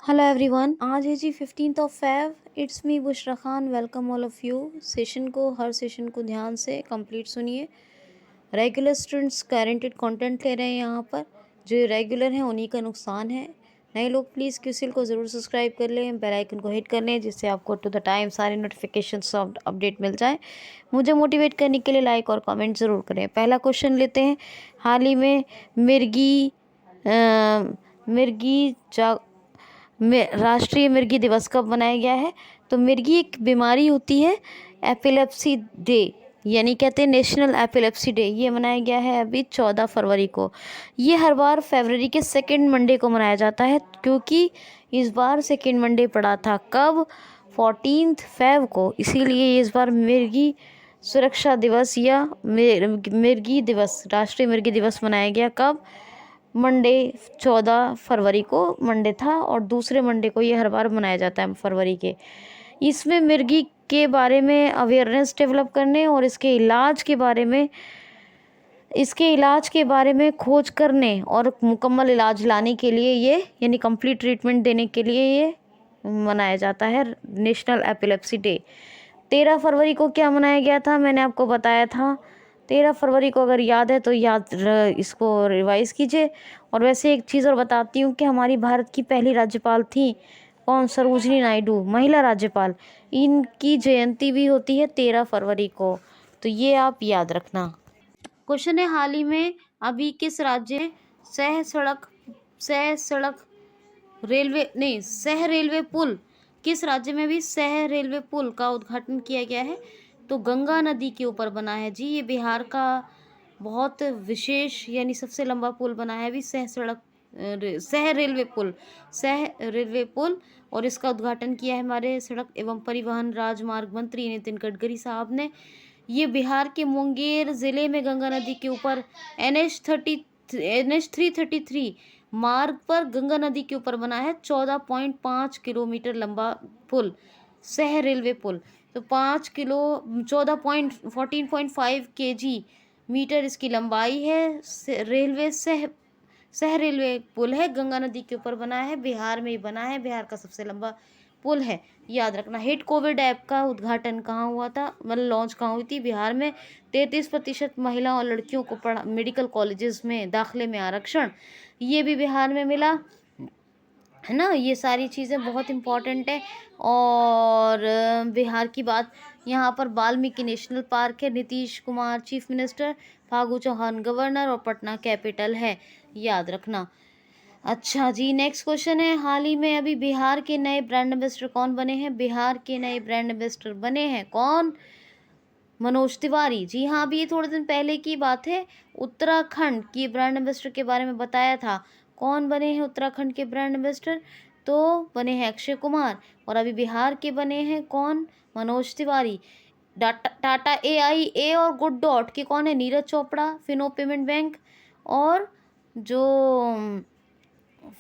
Hello everyone, आज है जी 15th of Feb. It's me Bushra Khan. Welcome all of you. Her session को ध्यान से कंप्लीट सुनिए। रेगुलर स्टूडेंट्स गारंटेड कंटेंट ले रहे हैं यहाँ पर। जो रेगुलर हैं उन्हीं का नुकसान है। नए लोग प्लीज़ क्यूसिल को ज़रूर सब्सक्राइब कर लें, बेल आइकन को हिट कर लें, जिससे आपको टू द टाइम सारे नोटिफिकेशंस अपडेट मिल जाए। मुझे मोटिवेट करने के लिए लाइक और कमेंट ज़रूर करें। पहला क्वेश्चन लेते हैं। हाल ही में मिर्गी मिर्गी जा में राष्ट्रीय मिर्गी दिवस कब मनाया गया है? तो मिर्गी एक बीमारी होती है, एपिलेप्सी डे, यानी कहते हैं नेशनल एपिलेप्सी डे। ये मनाया गया है अभी 14 फरवरी को। ये हर बार फरवरी के सेकेंड मंडे को मनाया जाता है, क्योंकि इस बार सेकेंड मंडे पड़ा था कब? 14 फेब को। इसीलिए इस बार मिर्गी सुरक्षा दिवस या मिर्गी दिवस, राष्ट्रीय मिर्गी दिवस मनाया गया कब? मंडे 14 फरवरी को मंडे था, और दूसरे मंडे को ये हर बार मनाया जाता है फरवरी के। इसमें मिर्गी के बारे में अवेयरनेस डेवलप करने और इसके इलाज के बारे में खोज करने और मुकम्मल इलाज लाने के लिए ये, यानी कंप्लीट ट्रीटमेंट देने के लिए ये मनाया जाता है नेशनल एपिलेप्सी डे। 13 फरवरी को क्या मनाया गया था? मैंने आपको बताया था। 13 फरवरी को अगर याद है तो इसको रिवाइज कीजिए। और वैसे एक चीज़ और बताती हूँ कि हमारी भारत की पहली राज्यपाल थी कौन? सरोजिनी नायडू, महिला राज्यपाल। इनकी जयंती भी होती है 13 फरवरी को, तो ये आप याद रखना। क्वेश्चन है, हाल ही में अभी किस राज्य में सह रेलवे पुल, किस राज्य में भी सह रेलवे पुल का उद्घाटन किया गया है? तो गंगा नदी के ऊपर बना है जी। ये बिहार का बहुत विशेष, यानी सबसे लंबा पुल बना है अभी, सह रेलवे पुल। और इसका उद्घाटन किया है हमारे सड़क एवं परिवहन राजमार्ग मंत्री नितिन गडकरी साहब ने। ये बिहार के मुंगेर जिले में गंगा नदी के ऊपर NH 333 मार्ग पर गंगा नदी के ऊपर बना है 14.5 किलोमीटर लंबा पुल, सह रेलवे पुल। तो 14.5 kg मीटर इसकी लंबाई है। सह रेलवे पुल है, गंगा नदी के ऊपर बना है, बिहार में ही बना है, बिहार का सबसे लंबा पुल है। याद रखना। हिट कोविड ऐप का उद्घाटन कहाँ हुआ था, मतलब लॉन्च कहाँ हुई थी? बिहार में। 33% महिला और लड़कियों को मेडिकल कॉलेजेस में दाखिले में आरक्षण, ये भी बिहार में मिला है ना। ये सारी चीज़ें बहुत इम्पॉर्टेंट है। और बिहार की बात, यहाँ पर वाल्मीकि नेशनल पार्क है। Nitish Kumar chief minister, Phagu Chauhan governor, और पटना कैपिटल है। याद रखना। अच्छा जी, नेक्स्ट क्वेश्चन है, हाल ही में अभी बिहार के नए ब्रांड एम्बेसडर कौन बने हैं? बिहार के नए ब्रांड एम्बेसडर बने हैं कौन? मनोज तिवारी। जी हाँ, अभी ये थोड़े दिन पहले की बात है। उत्तराखंड की ब्रांड एम्बेसडर के बारे में बताया था। कौन बने हैं उत्तराखंड के ब्रांड एम्बेसडर? तो बने हैं अक्षय कुमार। और अभी बिहार के बने हैं कौन? मनोज तिवारी। टाटा AIA और गुड डॉट के कौन है? नीरज चोपड़ा, फिनो पेमेंट बैंक, और जो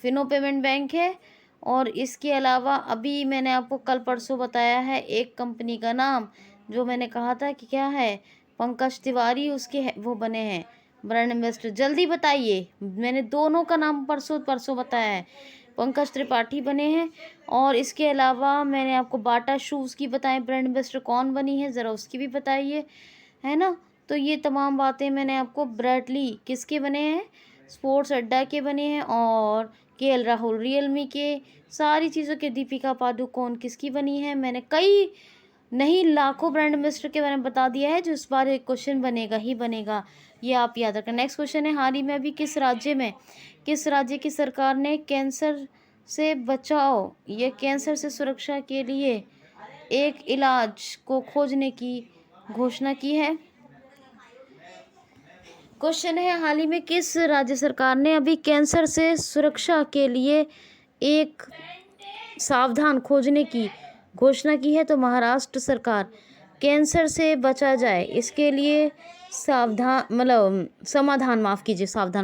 फिनो पेमेंट बैंक है। और इसके अलावा अभी मैंने आपको कल परसों बताया है एक कंपनी का नाम, जो मैंने कहा था कि क्या है, पंकज तिवारी, वो बने हैं ब्रांड एम्बेसडर। जल्दी बताइए, मैंने दोनों का नाम परसों परसों बताया है। पंकज त्रिपाठी बने हैं। और इसके अलावा मैंने आपको बाटा शूज़ की बताएं ब्रांड एम्बेसडर कौन बनी है, ज़रा उसकी भी बताइए, है ना। तो ये तमाम बातें मैंने आपको, ब्रैडली किसके बने हैं? स्पोर्ट्स अड्डा के बने हैं। और KL राहुल रियलमी के। सारी चीज़ों के दीपिका पादुकोण किसकी बनी है? मैंने कई नहीं लाखों ब्रांड एम्बेसडर के बारे में बता दिया है, जो इस बार एक क्वेश्चन बनेगा ही बनेगा, ये आप याद रखें। नेक्स्ट क्वेश्चन है, हाल ही में अभी किस राज्य की सरकार ने कैंसर से बचाव या कैंसर से सुरक्षा के लिए एक इलाज को खोजने की घोषणा की है? क्वेश्चन है, हाल ही में किस राज्य सरकार ने अभी कैंसर से सुरक्षा के लिए एक सावधान खोजने की घोषणा की है? तो महाराष्ट्र सरकार। कैंसर से बचा जाए इसके लिए सावधान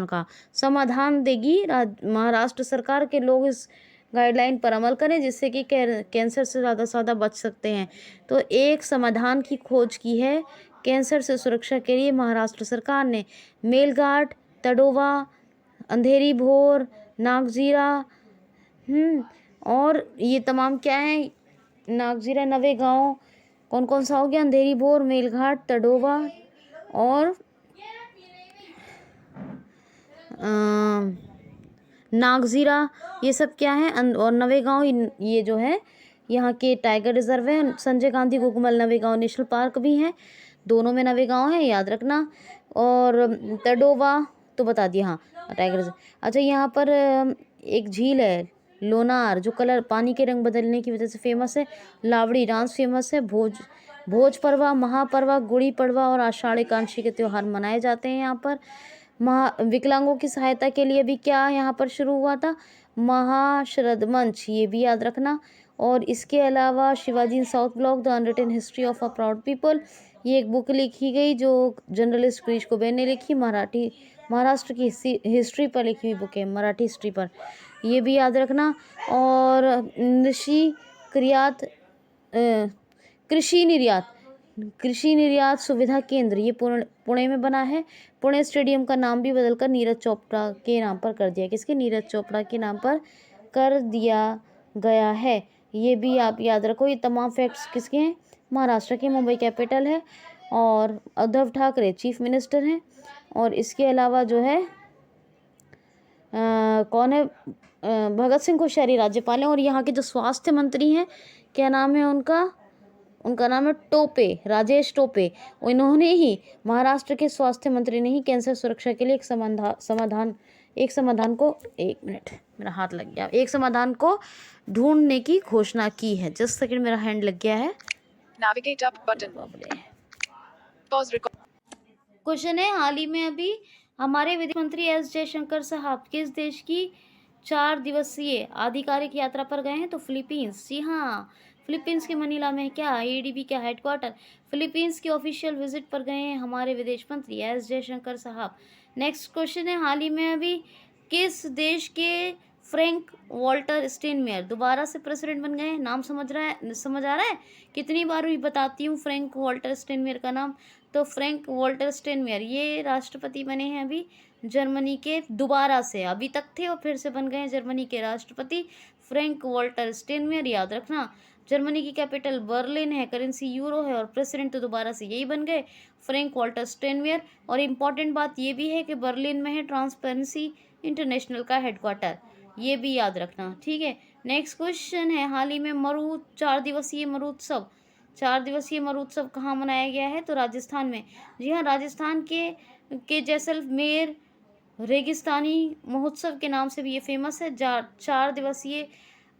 का समाधान देगी महाराष्ट्र सरकार के लोग इस गाइडलाइन पर अमल करें, जिससे कि कैंसर से ज़्यादा से ज़्यादा बच सकते हैं। तो एक समाधान की खोज की है कैंसर से सुरक्षा के लिए महाराष्ट्र सरकार ने। मेलघाट, तडोवा, अंधेरी भोर, नागजीरा, और ये तमाम क्या है, नागजीरा, नवेगांव, कौन कौन सा हो गया, अंधेरी बोर, मेलघाट, तडोवा और नागजीरा, ये सब क्या है, और नवेगांव, ये जो है यहाँ के टाइगर रिजर्व है। संजय गांधी गोगमल नवेगांव नेशनल पार्क भी है, दोनों में नवेगांव है, याद रखना। और तडोवा तो बता दिया, हाँ टाइगर रिजर्व। अच्छा, यहाँ पर एक झील है लोनार, जो कलर पानी के रंग बदलने की वजह से फेमस है। लावड़ी डांस फेमस है। भोज पर्वा, महापर्वा, गुड़ी पड़वा और आषाढ़ एकादशी के त्यौहार मनाए जाते हैं यहाँ पर। विकलांगों की सहायता के लिए भी क्या यहाँ पर शुरू हुआ था, महाशरद मंच, ये भी याद रखना। और इसके अलावा Shivaji in South Block, the unwritten history of a proud people, ये एक बुक लिखी गई जो जर्नलिस्ट गिरीश कुबेर ने लिखी, महाराष्ट्र की हिस्ट्री पर लिखी हुई बुक है, मराठी हिस्ट्री पर, ये भी याद रखना। और कृषि निर्यात सुविधा केंद्र, ये पुणे में बना है। पुणे स्टेडियम का नाम भी बदलकर नीरज चोपड़ा के नाम पर कर दिया। किसके? नीरज चोपड़ा के नाम पर कर दिया गया है। ये भी आप याद रखो। ये तमाम फैक्ट्स किसके हैं? महाराष्ट्र के। मुंबई कैपिटल है और उद्धव ठाकरे चीफ मिनिस्टर हैं। और इसके अलावा जो है कौन है? भगत सिंह कोश्यारी राज्यपाल हैं। और यहाँ के जो स्वास्थ्य मंत्री हैं, क्या नाम है उनका नाम है टोपे, राजेश टोपे। इन्होंने ही, महाराष्ट्र के स्वास्थ्य मंत्री ने ही कैंसर सुरक्षा के लिए एक समाधान को, एक मिनट मेरा हाथ लग गया, एक समाधान को ढूंढने की घोषणा की है। जस्ट सेकंड, मेरा हैंड लग गया है। Navigate up button. Pause record. Question है, हाल ही में अभी हमारे विदेश मंत्री एस जयशंकर साहब किस देश की 4 दिवसीय आधिकारिक यात्रा पर गए हैं? तो फिलीपींस। जी हाँ, फिलीपींस के मनीला में क्या एडीबी का हेडक्वार्टर, फिलीपींस की ऑफिशियल विजिट पर गए हैं हमारे विदेश मंत्री एस जयशंकर साहब। नेक्स्ट क्वेश्चन है, हाल ही में अभी किस देश के फ्रैंक वॉल्टर स्टेनमेयर दोबारा से प्रेसिडेंट बन गए हैं? नाम समझ आ रहा है? कितनी बार भी बताती हूँ फ्रैंक वॉल्टर स्टेनमेयर का नाम। तो फ्रैंक वॉल्टर स्टेनमेयर ये राष्ट्रपति बने हैं अभी जर्मनी के, दोबारा से, अभी तक थे और फिर से बन गए हैं जर्मनी के राष्ट्रपति फ्रैंक वॉल्टर स्टेनमेयर, याद रखना। जर्मनी की कैपिटल बर्लिन है, करेंसी यूरो है और प्रेसिडेंट तो दोबारा से यही बन गए, फ्रैंक वॉल्टर स्टेनमेयर। और इम्पॉर्टेंट बात ये भी है कि बर्लिन में है ट्रांसपेरेंसी इंटरनेशनल का हेडक्वार्टर, ये भी याद रखना, ठीक है। नेक्स्ट क्वेश्चन है, हाल ही में 4 दिवसीय मरुत्सव कहाँ मनाया गया है? तो राजस्थान में। जी हाँ, राजस्थान के जैसलमेर रेगिस्तानी महोत्सव के नाम से भी ये फेमस है। 4 दिवसीय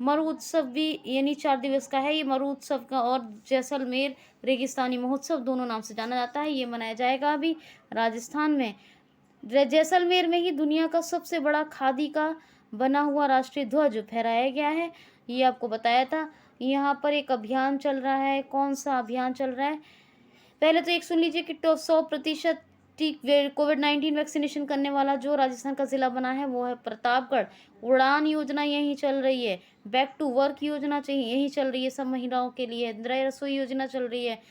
मरुत्सव भी, यानी 4 दिवस का है ये मरुत्सव का, और जैसलमेर रेगिस्तानी महोत्सव दोनों नाम से जाना जाता है। ये मनाया जाएगा अभी राजस्थान में। जैसलमेर में ही दुनिया का सबसे बड़ा खादी का बना हुआ राष्ट्रीय ध्वज फहराया गया है, ये आपको बताया था। यहाँ पर एक अभियान चल रहा है। कौन सा अभियान चल रहा है? पहले तो एक सुन लीजिए कि 100% कोविड-19 वैक्सीनेशन करने वाला जो राजस्थान का जिला बना है वो है प्रतापगढ़। उड़ान योजना यहीं चल रही है। बैक टू वर्क योजना चाहिए यहीं चल रही है सब महिलाओं के लिए। इंदिरा रसोई योजना चल रही है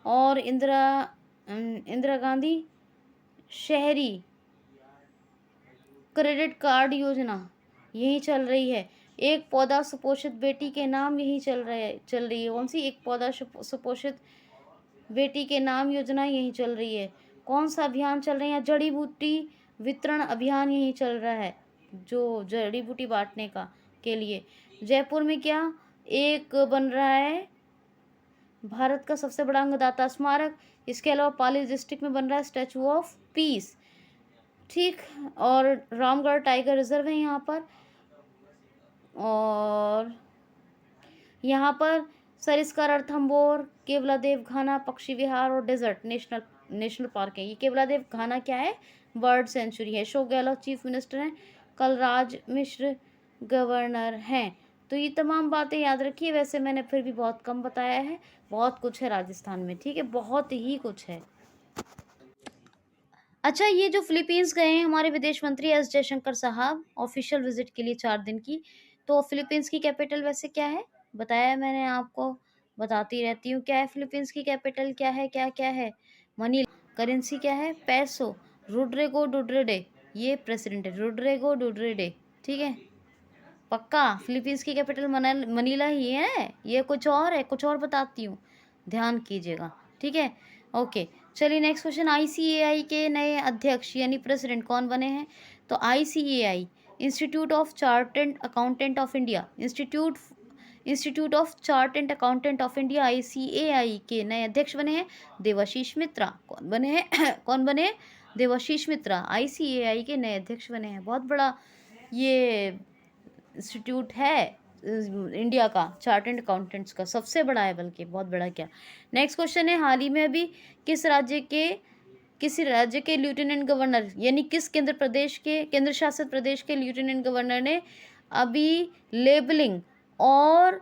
और इंदिरा गांधी शहरी क्रेडिट कार्ड योजना यही चल रही है। एक पौधा सुपोषित बेटी के नाम यही चल रही है। कौन सी? एक पौधा सुपोषित बेटी के नाम योजना यही चल रही है। कौन सा अभियान चल रहा है? जड़ी बूटी वितरण अभियान यही चल रहा है, जो जड़ी बूटी बांटने का के लिए। जयपुर में क्या एक बन रहा है? भारत का सबसे बड़ा अंगदाता स्मारक। इसके अलावा पाली डिस्ट्रिक्ट में बन रहा है स्टैचू ऑफ पीस, ठीक। और रामगढ़ टाइगर रिजर्व है यहाँ पर। और यहाँ पर सरिस्का, रणथंभौर, केवलादेव घाना पक्षी विहार और डेजर्ट नेशनल पार्क है। ये केवलादेव घाना क्या है? बर्ड सेंचुरी है। अशोक गहलोत चीफ मिनिस्टर हैं, कलराज मिश्र गवर्नर हैं। तो ये तमाम बातें याद रखिए। वैसे मैंने फिर भी बहुत कम बताया है, बहुत कुछ है राजस्थान में, ठीक है, बहुत ही कुछ है। अच्छा, ये जो फिलीपींस गए हैं हमारे विदेश मंत्री एस जयशंकर साहब ऑफिशियल विजिट के लिए 4 दिन की, तो फिलीपींस की कैपिटल वैसे क्या है? बताया मैंने आपको, बताती रहती हूँ। क्या है फिलीपींस की कैपिटल? क्या है? क्या है? मनीला। करेंसी क्या है? पैसो। रोड्रिगो डुटर्टे ये प्रेसिडेंट है, रोड्रिगो डुटर्टे, ठीक है। पक्का? फिलीपींस की कैपिटल मनीला ही है, ये कुछ और है, कुछ और बताती हूँ, ध्यान कीजिएगा, ठीक है। ओके, चलिए नेक्स्ट क्वेश्चन, आईसीएआई के नए अध्यक्ष यानी प्रेसिडेंट कौन बने हैं? तो ICAI, institute of chartered accountant of India, institute of chartered accountant of India ICAI के नए अध्यक्ष बने हैं देवाशीष मित्रा। कौन बने हैं? कौन बने? देवाशीष मित्रा आईसीएआई के नए अध्यक्ष बने हैं। बहुत बड़ा ये इंस्टीट्यूट है इंडिया का, चार्टर्ड अकाउंटेंट्स का, सबसे बड़ा है, बल्कि बहुत बड़ा क्या। नेक्स्ट क्वेश्चन है, हाल ही में अभी किसी राज्य के लेफ्टिनेंट गवर्नर यानी किस केंद्र शासित प्रदेश के लेफ्टिनेंट गवर्नर ने अभी लेबलिंग और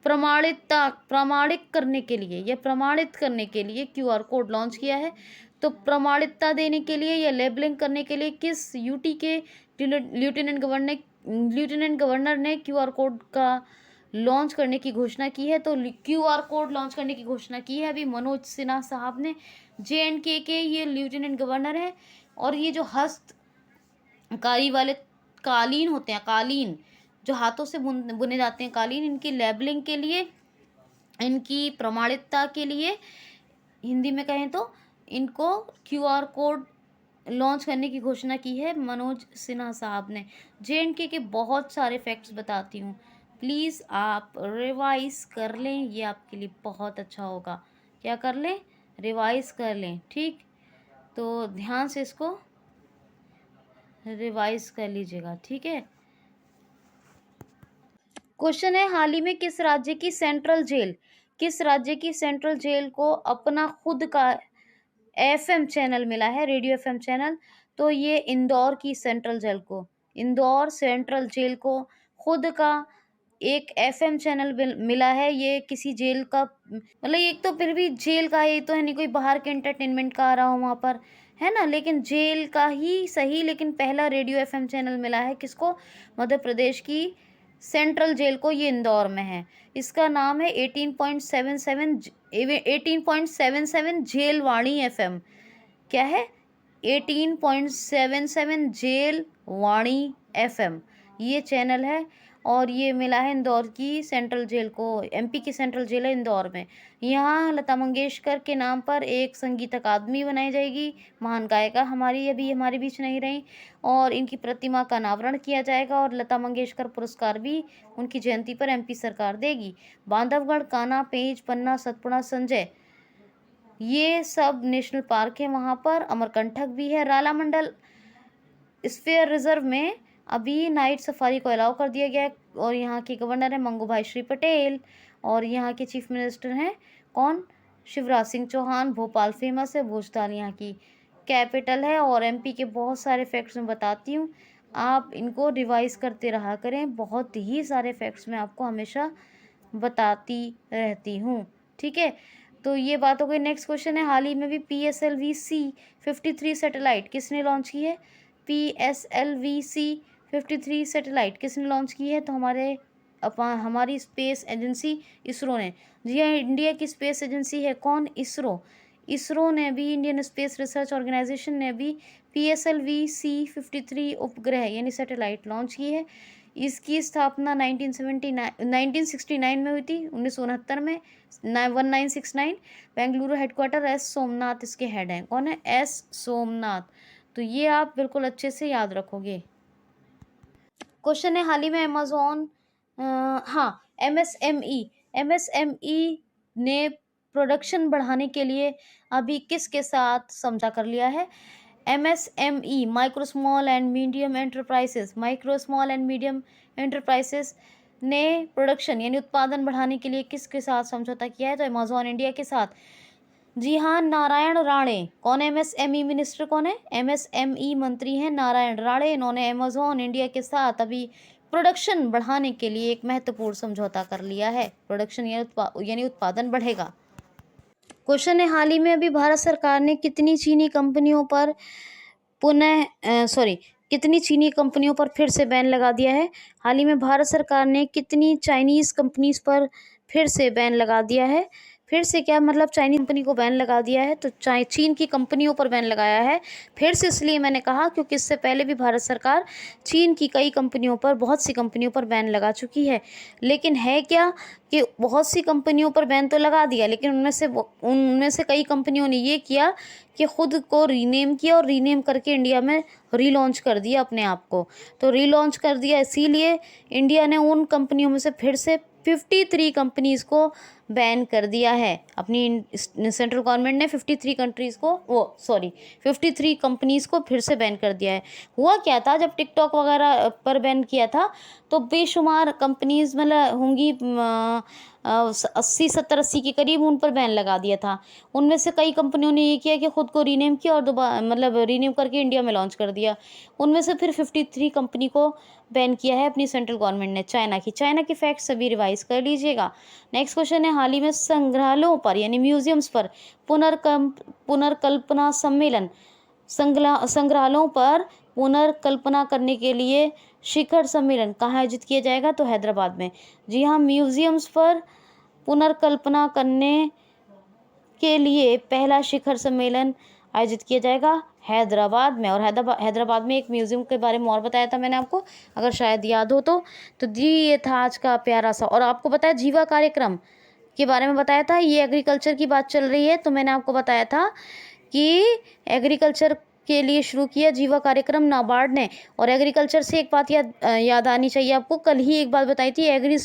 प्रमाणित करने के लिए क्यूआर कोड लॉन्च किया है? तो प्रमाणिकता देने के लिए या लेबलिंग करने के लिए किस यूटी के लेफ्टिनेंट गवर्नर ने क्यूआर कोड का लॉन्च करने की घोषणा की है? तो क्यूआर कोड लॉन्च करने की घोषणा की है अभी मनोज सिन्हा साहब ने। जेएंडके के ये लेफ्टिनेंट गवर्नर हैं। और ये जो हस्तकारी वाले कालीन होते हैं, कालीन जो हाथों से बुने जाते हैं कालीन, इनकी लेबलिंग के लिए, इनकी प्रमाणिकता के लिए, हिंदी में कहें तो इनको क्यूआर कोड लॉन्च करने की घोषणा की है मनोज सिन्हा साहब ने। जेएंडके के बहुत सारे फैक्ट्स बताती हूँ, प्लीज़ आप रिवाइज कर लें, ये आपके लिए बहुत अच्छा होगा। क्या कर लें? रिवाइज कर लें, ठीक। तो ध्यान से इसको रिवाइज कर लीजिएगा, ठीक है। क्वेश्चन है, हाल ही में किस राज्य की सेंट्रल जेल को अपना खुद का एफएम चैनल मिला है, रेडियो एफएम चैनल? तो ये इंदौर सेंट्रल जेल को खुद का एक एफएम चैनल मिला है। ये किसी जेल का, मतलब एक तो फिर भी जेल का, ये तो है नहीं कोई बाहर के एंटरटेनमेंट का आ रहा हो वहाँ पर, है ना, लेकिन जेल का ही सही, लेकिन पहला रेडियो एफएम चैनल मिला है किसको? मध्य प्रदेश की सेंट्रल जेल को, ये इंदौर में है। इसका नाम है 18.77 जेल वाणी एफएम। क्या है? 18.77 जेल वाणी एफएम ये चैनल है। और ये मिला है इंदौर की सेंट्रल जेल को, एमपी की सेंट्रल जेल है इंदौर में। यहाँ लता मंगेशकर के नाम पर एक संगीत अकादमी बनाई जाएगी। महान गायिका अभी हमारे बीच नहीं रही, और इनकी प्रतिमा का अनावरण किया जाएगा। और लता मंगेशकर पुरस्कार भी उनकी जयंती पर एमपी सरकार देगी। बांधवगढ़, कान्हा, पेंच, पन्ना, सतपुड़ा, संजय, ये सब नेशनल पार्क है वहाँ पर। अमरकंटक भी है। रालामंडल स्फीयर रिजर्व में अभी नाइट सफारी को अलाउ कर दिया गया है। और यहाँ के गवर्नर हैं मंगूभाई श्री पटेल, और यहाँ के चीफ मिनिस्टर हैं कौन? शिवराज सिंह चौहान। भोपाल फेमस है, भोजताल यहाँ की कैपिटल है। और एमपी के बहुत सारे फैक्ट्स मैं बताती हूँ, आप इनको रिवाइज करते रहा करें। बहुत ही सारे फैक्ट्स मैं आपको हमेशा बताती रहती हूँ, ठीक है। तो ये बात हो गई। नेक्स्ट क्वेश्चन है, हाल ही में भी PSLV-C-53 सैटेलाइट किसने लॉन्च की है? PSLV-C-53 सैटेलाइट किसने लॉन्च की है? तो हमारी स्पेस एजेंसी इसरो ने। जी हाँ, इंडिया की स्पेस एजेंसी है कौन? इसरो ने भी, इंडियन स्पेस रिसर्च ऑर्गेनाइजेशन ने भी PSLV-C-53 उपग्रह यानी सैटेलाइट लॉन्च की है। इसकी स्थापना 1969 में हुई थी, 1969 में 1969। बेंगलुरु हेडक्वार्टर एस सोमनाथ इसके हेड हैं। कौन है? एस सोमनाथ। तो ये आप बिल्कुल अच्छे से याद रखोगे। क्वेश्चन है, हाल ही में MSME ने प्रोडक्शन बढ़ाने के लिए अभी किसके साथ समझौता कर लिया है? MSME micro small and medium enterprises ने प्रोडक्शन यानी उत्पादन बढ़ाने के लिए किसके साथ समझौता किया है? तो अमेज़ॉन इंडिया के साथ। जी हाँ, नारायण राणे। कौन है MSME मिनिस्टर? कौन है? MSME मंत्री हैं नारायण राणे। इन्होंने अमेज़ॉन इंडिया के साथ अभी प्रोडक्शन बढ़ाने के लिए एक महत्वपूर्ण समझौता कर लिया है। प्रोडक्शन यानी उत्पादन बढ़ेगा। क्वेश्चन है, हाल ही में अभी भारत सरकार ने कितनी चीनी कंपनियों पर फिर से बैन लगा दिया है? हाल ही में भारत सरकार ने कितनी चाइनीज़ कंपनीज पर फिर से बैन लगा दिया है? फिर से क्या मतलब चाइनीज कंपनी को बैन लगा दिया है, तो चीन की कंपनियों पर बैन लगाया है फिर से। इसलिए मैंने कहा क्योंकि इससे पहले भी भारत सरकार चीन की कई कंपनियों पर, बहुत सी कंपनियों पर बैन लगा चुकी है। लेकिन है क्या कि बहुत सी कंपनियों पर बैन तो लगा दिया, लेकिन उनमें से कई कंपनियों ने ये किया कि खुद को रीनेम किया और रीनेम करके इंडिया में रीलॉन्च कर दिया अपने आप को। तो रीलॉन्च कर दिया, इसीलिए इंडिया ने उन कंपनियों में से फिर से 53 कंपनीज़ को बैन कर दिया है। अपनी सेंट्रल गवर्नमेंट ने 53 कंपनीज़ को फिर से बैन कर दिया है। हुआ क्या था, जब टिकटॉक वगैरह पर बैन किया था तो बेशुमार कंपनीज़ मतलब होंगी 80 के करीब, उन पर बैन लगा दिया था। उनमें से कई कंपनियों ने ये किया कि खुद को रीनेम किया और दोबारा मतलब रीनेम करके इंडिया में लॉन्च कर दिया। उनमें से फिर 53 कंपनी को बैन किया है अपनी सेंट्रल गवर्नमेंट ने। चाइना की फैक्ट्स सभी रिवाइज कर लीजिएगा। नेक्स्ट क्वेश्चन है, हाल ही में संग्रहालयों पर यानी म्यूजियम्स पर पुनर्कल्पना सम्मेलन, संग्रहालयों पर पुनर्कल्पना करने के लिए शिखर सम्मेलन कहाँ आयोजित किया जाएगा, तो हैदराबाद में। जी हाँ, म्यूजियम्स पर पुनर्कल्पना करने के लिए पहला शिखर सम्मेलन आयोजित किया जाएगा हैदराबाद में। और हैदराबाद में एक म्यूजियम के बारे में और बताया था मैंने आपको, अगर शायद याद हो तो जी ये था आज का प्यारा सा। और आपको बताया जीवा कार्यक्रम के बारे में बताया था, ये एग्रीकल्चर की बात चल रही है तो मैंने आपको बताया था कि एग्रीकल्चर के लिए शुरू किया जीवा कार्यक्रम नाबार्ड ने। और एग्रीकल्चर से एक बात याद आनी चाहिए आपको, कल ही एक बात बताई थी, एग्री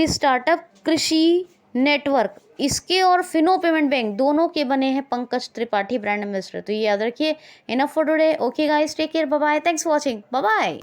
स्टार्टअप कृषि नेटवर्क, इसके और फिनो पेमेंट बैंक दोनों के बने हैं पंकज त्रिपाठी ब्रांड एम्बेसडर। तो ये याद रखिए। Enough for today, okay guys, take care, bye bye, thanks for watching, bye bye.